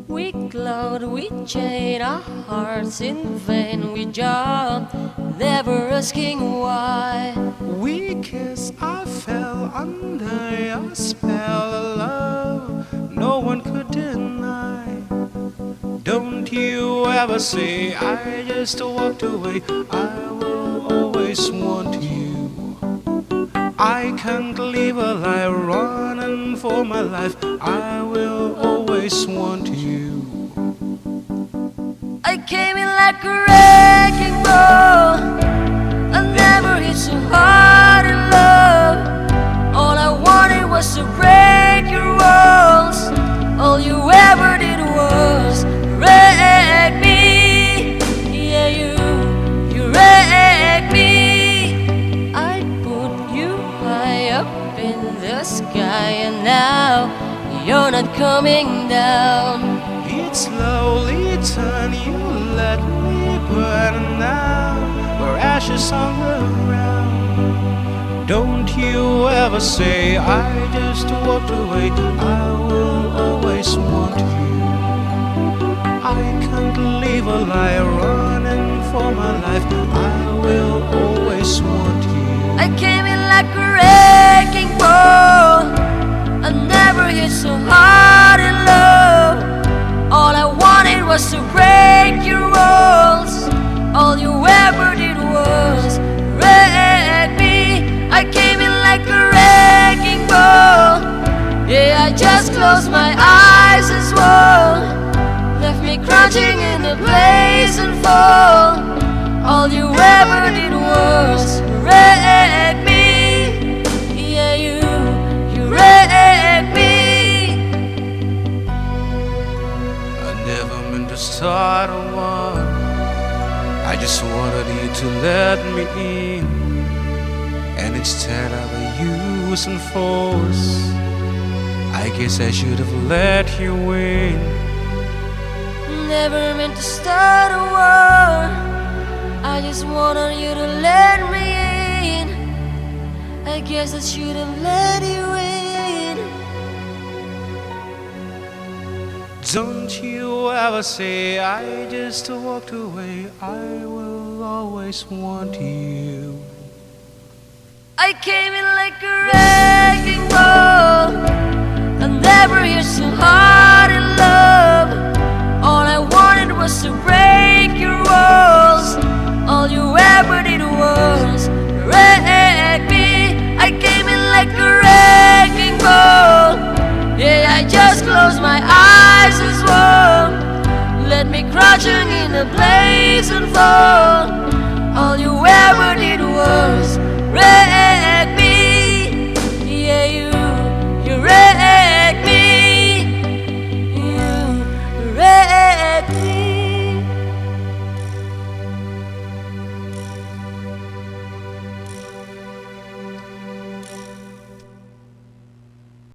We glowed, we chained our hearts in vain. We jumped, never asking why. We kissed, I fell under your spell of love no one could deny. Don't you ever say I just walked away. I will always want you. I can't live a life running for my life. I will always want you. I came in like a wrecking ball. I never hit so hard in love. All I wanted was to break your walls. All you ever did was wreck me. Yeah, you wrecked me. I put you high up in the sky, and now you're not coming down. It slowly turned, you let me burn now. We're ashes on the ground. Don't you ever say I just walked away. I will always want you. I can't live a life running for my life. I will always want you. I came in like a wrecking ball. I never hit so hard in love. All I wanted was to break your walls. All you ever did was wreck me. I came in like a wrecking ball. Yeah, I just closed my eyes as well. Left me crouching in the blazing fall. All you ever did was wreck me. Yeah, you wrecked me. I never meant to start a war. I just wanted you to let me in, and instead of use and force, I guess I should have let you win. Never meant to start a war. I just wanted you to let me in. I guess I should have let you in. Don't you ever say I just walked away. I will always want you. I came in like a wrecking ball. I never hit so hard in love. All I wanted was to break your walls. All you ever did was wreck me. I came in like a wrecking ball. Yeah, I just closed my eyes as well. Let me crouching in a blazing fall.